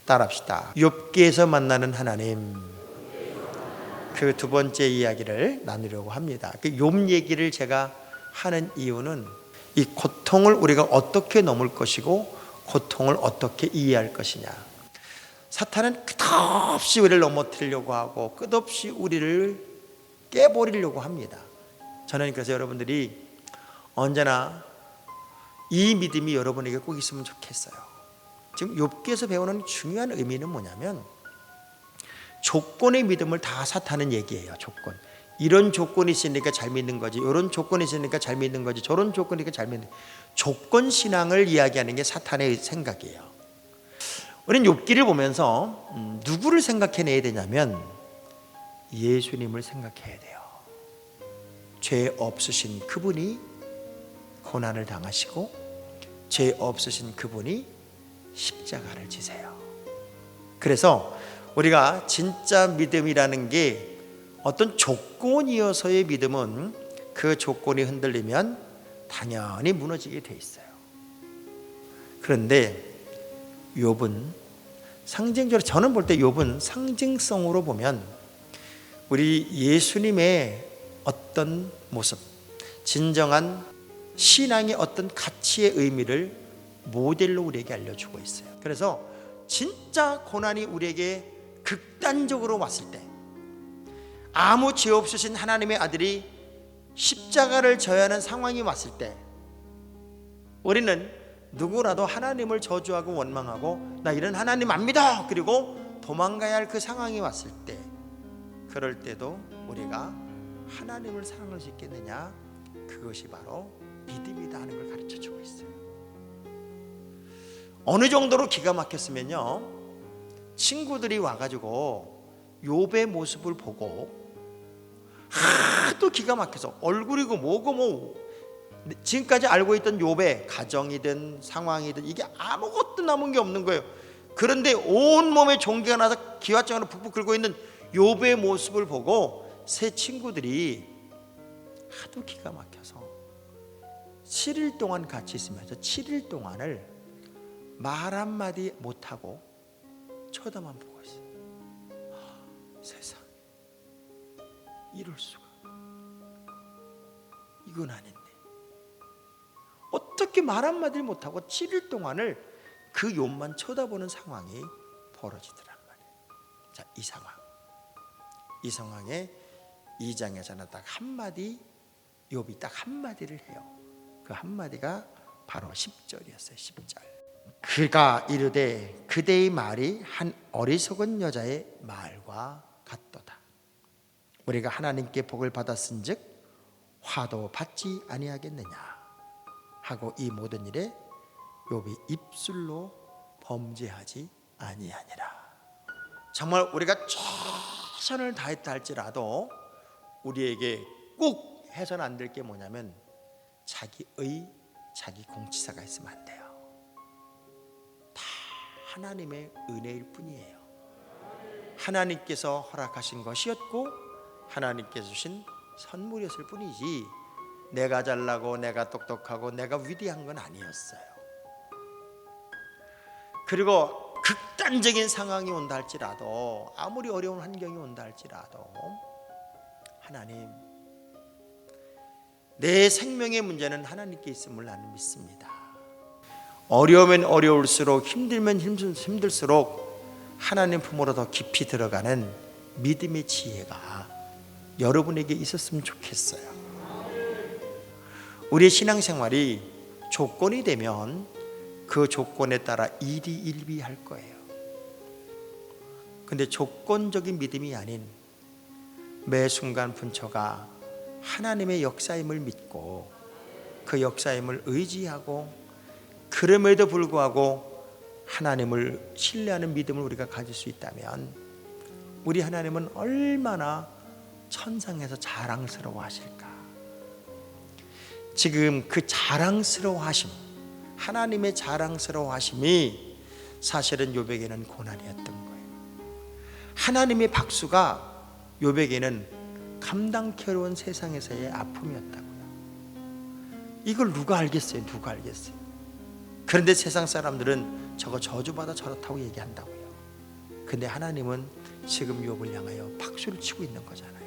따라합시다. 욥기에서 만나는 하나님. 그 두 번째 이야기를 나누려고 합니다. 그 욥 얘기를 제가 하는 이유는 이 고통을 우리가 어떻게 넘을 것이고 고통을 어떻게 이해할 것이냐. 사탄은 끝없이 우리를 넘어뜨리려고 하고 끝없이 우리를 깨버리려고 합니다. 저는 그래서 여러분들이 언제나 이 믿음이 여러분에게 꼭 있으면 좋겠어요. 지금 욥기에서 배우는 중요한 의미는 뭐냐면 조건의 믿음을 다 사탄은 얘기해요. 조건. 이런 조건이 있으니까 잘 믿는 거지, 이런 조건이 있으니까 잘 믿는 거지, 저런 조건이니까 잘 믿는 거지. 조건 신앙을 이야기하는 게 사탄의 생각이에요. 우리는 욥기를 보면서 누구를 생각해내야 되냐면 예수님을 생각해야 돼요. 죄 없으신 그분이 고난을 당하시고 죄 없으신 그분이 십자가를 지세요. 그래서 우리가 진짜 믿음이라는 게 어떤 조건이어서의 믿음은 그 조건이 흔들리면 당연히 무너지게 돼 있어요. 그런데 욥은 상징적으로, 저는 볼 때 욥은 상징성으로 보면 우리 예수님의 어떤 모습, 진정한 신앙의 어떤 가치의 의미를 모델로 우리에게 알려주고 있어요. 그래서 진짜 고난이 우리에게 극단적으로 왔을 때, 아무 죄 없으신 하나님의 아들이 십자가를 져야 하는 상황이 왔을 때, 우리는 누구라도 하나님을 저주하고 원망하고 나 이런 하나님 안 믿어, 그리고 도망가야 할 그 상황이 왔을 때, 그럴 때도 우리가 하나님을 사랑할 수 있겠느냐? 그것이 바로 믿음이다 하는 걸 가르쳐주고 있어요. 어느 정도로 기가 막혔으면요, 친구들이 와가지고 욥의 모습을 보고 하도 기가 막혀서 얼굴이고 뭐고 뭐 지금까지 알고 있던 욥의 가정이든 상황이든 이게 아무것도 남은 게 없는 거예요. 그런데 온몸에 종기가 나서 기와장으로 푹푹 끓고 있는 욥의 모습을 보고 세 친구들이 하도 기가 막혀서 7일 동안 같이 있으면서 7일 동안을 말 한마디 못하고 쳐다만 보고 있어요. 세상에 이럴 수가, 이건 아닌데. 어떻게 말 한마디를 못하고 7일 동안을 그 욥만 쳐다보는 상황이 벌어지더란 말이에요. 자, 이 상황에 2장에서는 딱 한마디, 욥이 딱 한마디를 해요. 그 한마디가 바로 10절이었어요. 10절. 그가 이르되 그대의 말이 한 어리석은 여자의 말과 같도다. 우리가 하나님께 복을 받았은즉 화도 받지 아니하겠느냐 하고 이 모든 일에 욥이 입술로 범죄하지 아니하니라. 정말 우리가 최선을 다했다 할지라도 우리에게 꼭 해서는 안 될 게 뭐냐면 자기 공치사가 있으면 안 돼요. 다 하나님의 은혜일 뿐이에요. 하나님께서 허락하신 것이었고 하나님께서 주신 선물이었을 뿐이지 내가 잘나고 내가 똑똑하고 내가 위대한 건 아니었어요. 그리고 극단적인 상황이 온다 할지라도, 아무리 어려운 환경이 온다 할지라도 하나님, 내 생명의 문제는 하나님께 있음을 나는 믿습니다. 어려우면 어려울수록, 힘들면 힘들수록 하나님 품으로 더 깊이 들어가는 믿음의 지혜가 여러분에게 있었으면 좋겠어요. 우리의 신앙생활이 조건이 되면 그 조건에 따라 일희일비할 거예요. 근데 조건적인 믿음이 아닌 매 순간 분초가 하나님의 역사임을 믿고 그 역사임을 의지하고, 그럼에도 불구하고 하나님을 신뢰하는 믿음을 우리가 가질 수 있다면 우리 하나님은 얼마나 천상에서 자랑스러워 하실까. 지금 그 자랑스러워 하심, 하나님의 자랑스러워하심이 사실은 욥에게는 고난이었던 거예요. 하나님의 박수가 욥에게는 감당케 어려운 세상에서의 아픔이었다고요. 이걸 누가 알겠어요? 누가 알겠어요? 그런데 세상 사람들은 저거 저주받아 저렇다고 얘기한다고요. 근데 하나님은 지금 욥을 향하여 박수를 치고 있는 거잖아요.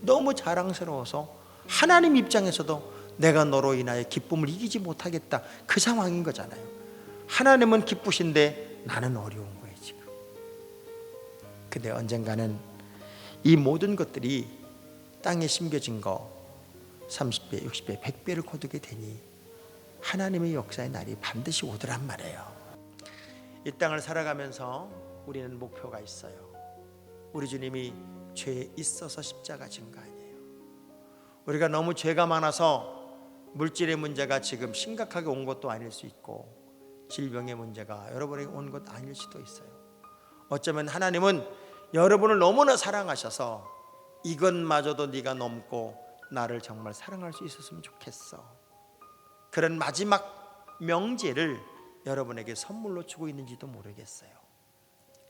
너무 자랑스러워서 하나님 입장에서도 내가 너로 인하여 기쁨을 이기지 못하겠다, 그 상황인 거잖아요. 하나님은 기쁘신데 나는 어려운 거예요 지금. 근데 언젠가는 이 모든 것들이 땅에 심겨진 거 30배, 60배, 100배를 거두게 되니 하나님의 역사의 날이 반드시 오더란 말이에요. 이 땅을 살아가면서 우리는 목표가 있어요. 우리 주님이 죄에 있어서 십자가 진 거 아니에요. 우리가 너무 죄가 많아서 물질의 문제가 지금 심각하게 온 것도 아닐 수 있고, 질병의 문제가 여러분에게 온 것 아닐 수도 있어요. 어쩌면 하나님은 여러분을 너무나 사랑하셔서 이것마저도 네가 넘고 나를 정말 사랑할 수 있었으면 좋겠어, 그런 마지막 명제를 여러분에게 선물로 주고 있는지도 모르겠어요.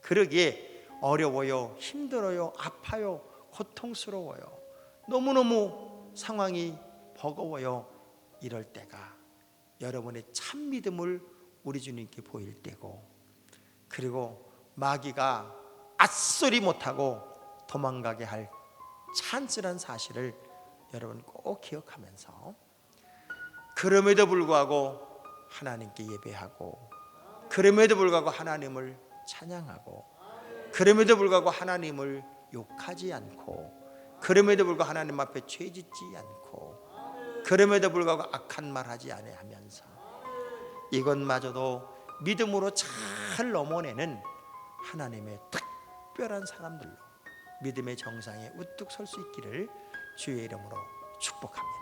그러기에 어려워요, 힘들어요, 아파요, 고통스러워요, 너무너무 상황이 버거워요. 이럴 때가 여러분의 참 믿음을 우리 주님께 보일 때고, 그리고 마귀가 앗소리 못하고 도망가게 할 찬스란 사실을 여러분 꼭 기억하면서, 그럼에도 불구하고 하나님께 예배하고, 그럼에도 불구하고 하나님을 찬양하고, 그럼에도 불구하고 하나님을 욕하지 않고, 그럼에도 불구하고 하나님 앞에 죄짓지 않고, 그럼에도 불구하고 악한 말 하지 아니하면서 이것마저도 믿음으로 잘 넘어내는 하나님의 특별한 사람들로 믿음의 정상에 우뚝 설 수 있기를 주의 이름으로 축복합니다.